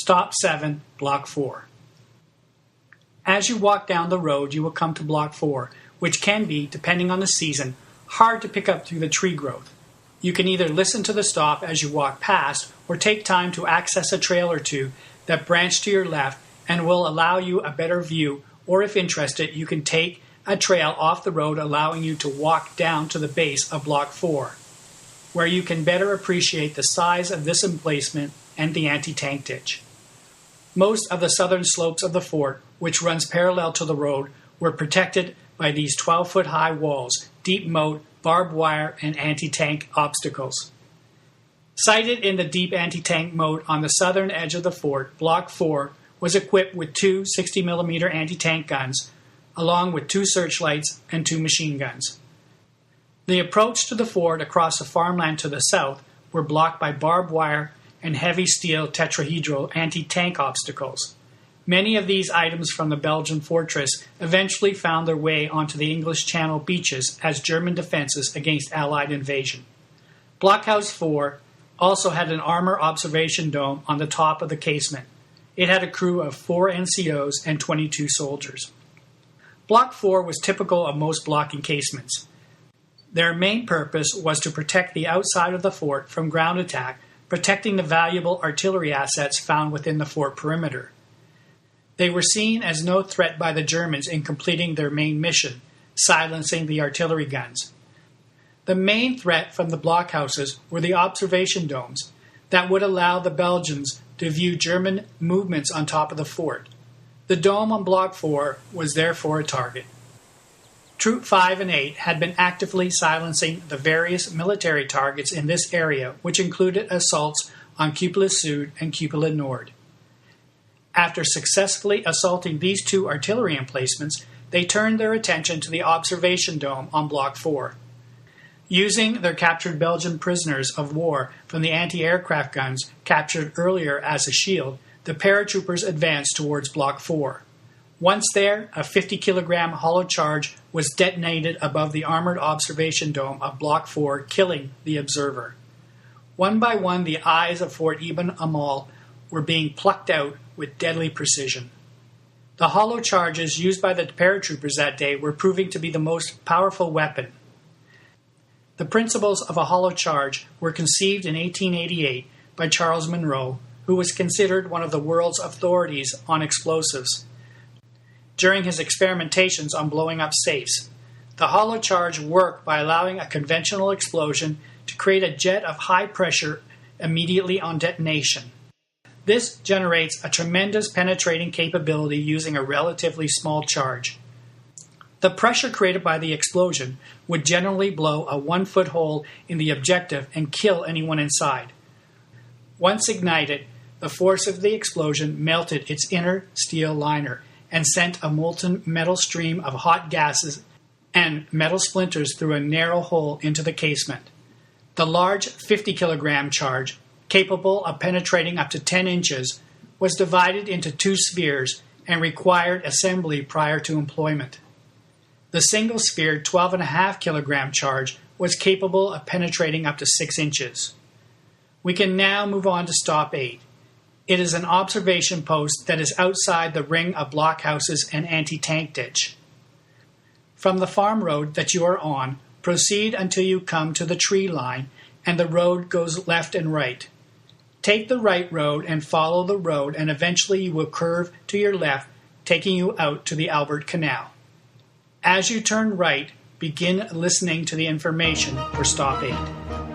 Stop 7, Block 4. As you walk down the road, you will come to Block 4, which can be, depending on the season, hard to pick up through the tree growth. You can either listen to the stop as you walk past or take time to access a trail or two that branch to your left and will allow you a better view, or if interested, you can take a trail off the road allowing you to walk down to the base of Block 4, where you can better appreciate the size of this emplacement and the anti-tank ditch. Most of the southern slopes of the fort, which runs parallel to the road, were protected by these 12-foot high walls, deep moat, barbed wire, and anti-tank obstacles. Sited in the deep anti-tank moat on the southern edge of the fort, Block 4 was equipped with two 60mm anti-tank guns, along with two searchlights and two machine guns. The approach to the fort across the farmland to the south were blocked by barbed wire and heavy steel tetrahedral anti-tank obstacles. Many of these items from the Belgian fortress eventually found their way onto the English Channel beaches as German defenses against Allied invasion. Blockhouse 4 also had an armor observation dome on the top of the casement. It had a crew of 4 NCOs and 22 soldiers. Block 4 was typical of most block encasements. Their main purpose was to protect the outside of the fort from ground attack, protecting the valuable artillery assets found within the fort perimeter. They were seen as no threat by the Germans in completing their main mission, silencing the artillery guns. The main threat from the blockhouses were the observation domes that would allow the Belgians to view German movements on top of the fort. The dome on Block 4 was therefore a target. Troop 5 and 8 had been actively silencing the various military targets in this area, which included assaults on Cupola Sud and Cupola Nord. After successfully assaulting these two artillery emplacements, they turned their attention to the observation dome on Block 4. Using their captured Belgian prisoners of war from the anti-aircraft guns captured earlier as a shield, the paratroopers advanced towards Block 4. Once there, a 50-kilogram hollow charge was detonated above the armored observation dome of Block 4, killing the observer. One by one, the eyes of Fort Eben Emael were being plucked out with deadly precision. The hollow charges used by the paratroopers that day were proving to be the most powerful weapon. The principles of a hollow charge were conceived in 1888 by Charles Monroe, who was considered one of the world's authorities on explosives. During his experimentations on blowing up safes, the hollow charge worked by allowing a conventional explosion to create a jet of high pressure immediately on detonation. This generates a tremendous penetrating capability using a relatively small charge. The pressure created by the explosion would generally blow a 1-foot hole in the objective and kill anyone inside. Once ignited, the force of the explosion melted its inner steel liner and sent a molten metal stream of hot gases and metal splinters through a narrow hole into the casement. The large 50-kilogram charge, capable of penetrating up to 10 inches, was divided into two spheres and required assembly prior to employment. The single sphere 12.5-kilogram charge was capable of penetrating up to 6 inches. We can now move on to Stop 8. It is an observation post that is outside the ring of blockhouses and anti-tank ditch. From the farm road that you are on, proceed until you come to the tree line and the road goes left and right. Take the right road and follow the road, and eventually you will curve to your left, taking you out to the Albert Canal. As you turn right, begin listening to the information for Stop 8.